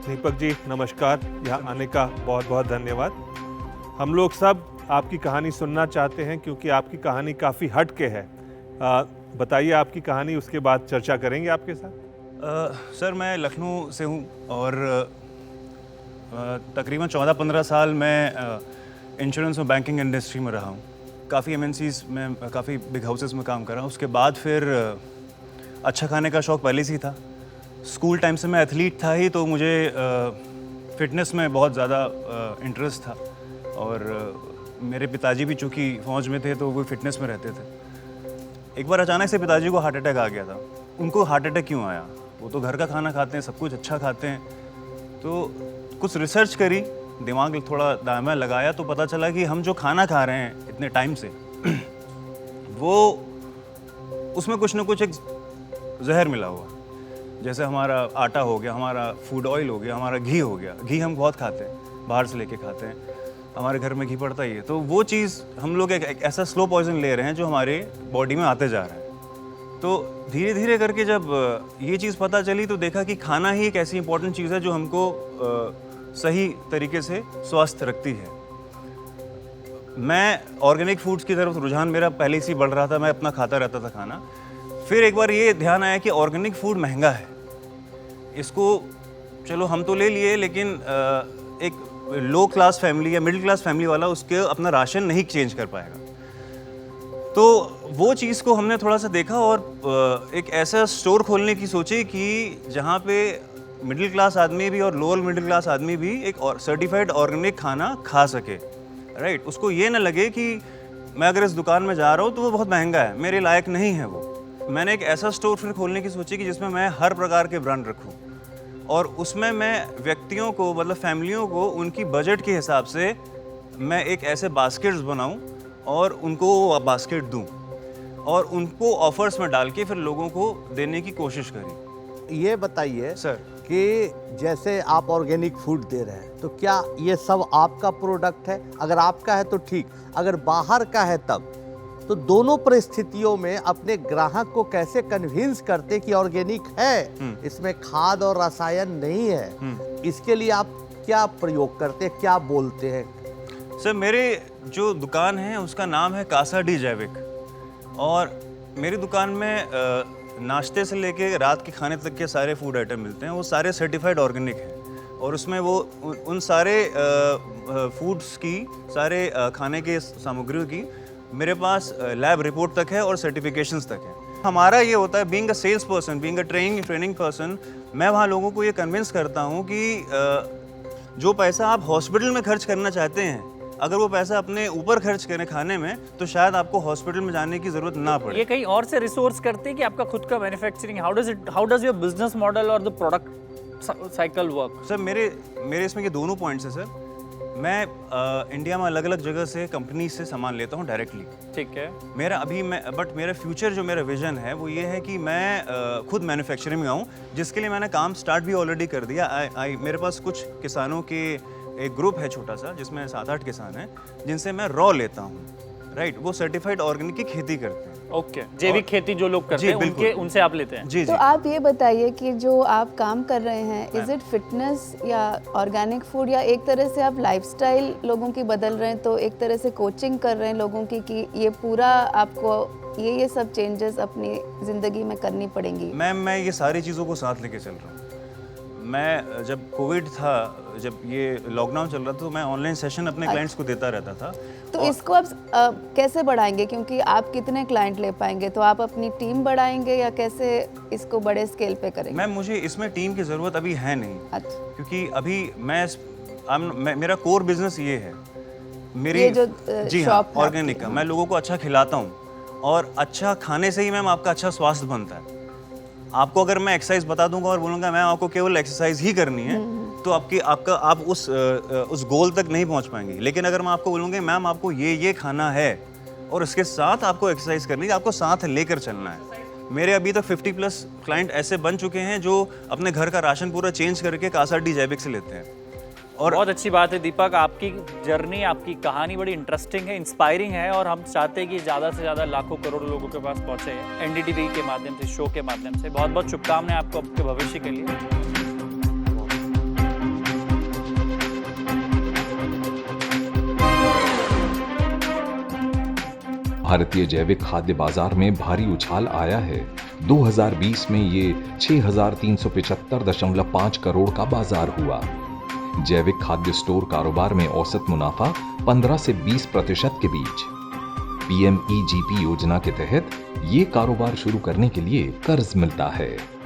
दीपक जी नमस्कार, यहाँ आने का बहुत बहुत धन्यवाद। हम लोग सब आपकी कहानी सुनना चाहते हैं क्योंकि आपकी कहानी काफ़ी हट के है। बताइए आपकी कहानी, उसके बाद चर्चा करेंगे आपके साथ। सर मैं लखनऊ से हूँ और तकरीबन 14-15 साल मैं इंश्योरेंस और बैंकिंग इंडस्ट्री में रहा हूँ। काफ़ी एमएनसीज़ में, काफ़ी बिग हाउसेस में काम करा। उसके बाद फिर अच्छा खाने का शौक़ पहले से ही था। स्कूल टाइम से मैं एथलीट था ही, तो मुझे फ़िटनेस में बहुत ज़्यादा इंटरेस्ट था। और मेरे पिताजी भी चूँकि फ़ौज में थे तो वो फिटनेस में रहते थे। एक बार अचानक से पिताजी को हार्ट अटैक आ गया था। उनको हार्ट अटैक क्यों आया? वो तो घर का खाना खाते हैं, सब कुछ अच्छा खाते हैं। तो कुछ रिसर्च करी, दिमाग थोड़ा दायमा लगाया तो पता चला कि हम जो खाना खा रहे हैं इतने टाइम से वो उसमें कुछ ना कुछ एक जहर मिला हुआ। जैसे हमारा आटा हो गया, हमारा फूड ऑयल हो गया, हमारा घी हो गया। घी हम बहुत खाते हैं, बाहर से लेके खाते हैं, हमारे घर में घी पड़ता ही है। तो वो चीज़ हम लोग एक ऐसा स्लो पॉइजन ले रहे हैं जो हमारे बॉडी में आते जा रहा है। तो धीरे धीरे करके जब ये चीज़ पता चली तो देखा कि खाना ही एक ऐसी इंपॉर्टेंट चीज़ है जो हमको सही तरीके से स्वस्थ रखती है। मैं ऑर्गेनिक फूड्स की तरफ रुझान मेरा पहले से ही बढ़ रहा था, मैं अपना खाता रहता था खाना। फिर एक बार ये ध्यान आया कि ऑर्गेनिक फूड महंगा है, इसको चलो हम तो ले लिए, लेकिन एक लो क्लास फैमिली या मिडिल क्लास फैमिली वाला उसके अपना राशन नहीं चेंज कर पाएगा। तो वो चीज़ को हमने थोड़ा सा देखा और एक ऐसा स्टोर खोलने की सोची कि जहाँ पे मिडिल क्लास आदमी भी और लोअर मिडिल क्लास आदमी भी एक सर्टिफाइड ऑर्गेनिक खाना खा सके, राइट। उसको ये ना लगे कि मैं अगर इस दुकान में जा रहा हूँ तो वो बहुत महंगा है, मेरे लायक नहीं है वो। मैंने एक ऐसा स्टोर फिर खोलने की सोची कि जिसमें मैं हर प्रकार के ब्रांड रखूँ और उसमें मैं व्यक्तियों को, मतलब फैमिलियों को, उनकी बजट के हिसाब से मैं एक ऐसे बास्केट्स बनाऊँ और उनको वो बास्केट दूँ और उनको ऑफर्स में डाल के फिर लोगों को देने की कोशिश करी। ये बताइए सर कि जैसे आप ऑर्गेनिक फूड दे रहे हैं तो क्या ये सब आपका प्रोडक्ट है? अगर आपका है तो ठीक, अगर बाहर का है तब तो दोनों परिस्थितियों में अपने ग्राहक को कैसे कन्विंस करते कि ऑर्गेनिक है, इसमें खाद और रसायन नहीं है? इसके लिए आप क्या प्रयोग करते हैं, क्या बोलते हैं? सर मेरे जो दुकान है उसका नाम है कासा डी जैविक और मेरी दुकान में नाश्ते से लेके रात के खाने तक के सारे फूड आइटम मिलते हैं। वो सारे सर्टिफाइड ऑर्गेनिक हैं और उसमें वो उन सारे फूड्स की, सारे खाने के सामग्रियों की मेरे पास लैब रिपोर्ट तक है और सर्टिफिकेशंस तक है। हमारा ये होता है, being a sales person, being a training person, मैं वहाँ लोगों को ये कन्विंस करता हूँ कि जो पैसा आप हॉस्पिटल में खर्च करना चाहते हैं, अगर वो पैसा अपने ऊपर खर्च करें खाने में, तो शायद आपको हॉस्पिटल में जाने की जरूरत ना पड़े। ये कहीं और से रिसोर्स करते हैं कि आपका खुद का manufacturing? How does your business model और the product cycle work? Sir मेरे इसमें ये दोनों पॉइंट्स हैं सर। मैं इंडिया में अलग अलग जगह से कंपनी से सामान लेता हूँ डायरेक्टली, ठीक है। मेरा फ्यूचर जो मेरा विजन है वो ये है कि मैं खुद मैन्युफैक्चरिंग में आऊँ, जिसके लिए मैंने काम स्टार्ट भी ऑलरेडी कर दिया। मेरे पास कुछ किसानों के एक ग्रुप है छोटा सा, जिसमें 7-8 किसान हैं जिनसे मैं रॉ लेता हूँ, राइट। वो सर्टिफाइड ऑर्गेनिक की खेती करते हैं। ओके, जैविक खेती जो लोग करते हैं उनसे आप लेते हैं? जी तो आप ये बताइए कि जो आप काम कर रहे हैं, इज इट फिटनेस या ऑर्गेनिक फूड, या एक तरह से आप लाइफस्टाइल लोगों की बदल रहे हैं, तो एक तरह से कोचिंग कर रहे हैं लोगों की कि ये पूरा आपको ये सब चेंजेस अपनी ज़िंदगी में करनी पड़ेंगी? मैं ये सारी चीज़ों को साथ लेके चल रहा हूँ। मैं जब कोविड था, जब ये लॉकडाउन चल रहा था, तो मैं ऑनलाइन सेशन अपने क्लाइंट्स को देता रहता था। तो इसको आप कैसे बढ़ाएंगे? क्योंकि आप कितने क्लाइंट ले पाएंगे? तो आप अपनी टीम बढ़ाएंगे या कैसे इसको बड़े स्केल पे करेंगे? मैम मुझे इसमें टीम की ज़रूरत अभी है नहीं। अच्छा, क्योंकि अभी मेरा कोर बिजनेस ये है, मेरी ये जो जी हाँ, शॉप है ऑर्गेनिक का। मैं लोगों को अच्छा खिलाता हूँ और अच्छा खाने से ही मैम आपका अच्छा स्वास्थ्य बनता है। आपको अगर मैं एक्सरसाइज बता दूंगा और बोलूँगा मैम आपको केवल एक्सरसाइज ही करनी है, तो आप उस गोल तक नहीं पहुँच पाएंगे। लेकिन अगर मैं आपको बोलूँगा मैम आपको ये खाना है और उसके साथ आपको एक्सरसाइज करनी है, आपको साथ लेकर चलना है। मेरे अभी तक 50+ क्लाइंट ऐसे बन चुके हैं जो अपने घर का राशन पूरा चेंज करके कासा डी जैविक से लेते हैं। और बहुत अच्छी बात है दीपक, आपकी जर्नी, आपकी कहानी बड़ी इंटरेस्टिंग है, इंस्पायरिंग है और हम चाहते हैं कि ज़्यादा से ज़्यादा लाखों करोड़ों लोगों के पास पहुँचे एनडीटीवी के माध्यम से, शो के माध्यम से। बहुत बहुत शुभकामनाएं आपको आपके भविष्य के लिए। भारतीय जैविक खाद्य बाजार में भारी उछाल आया है। 2020 में ये 6,375.5 करोड़ का बाजार हुआ। जैविक खाद्य स्टोर कारोबार में औसत मुनाफा 15 से 20% के बीच। PMEGP योजना के तहत ये कारोबार शुरू करने के लिए कर्ज मिलता है।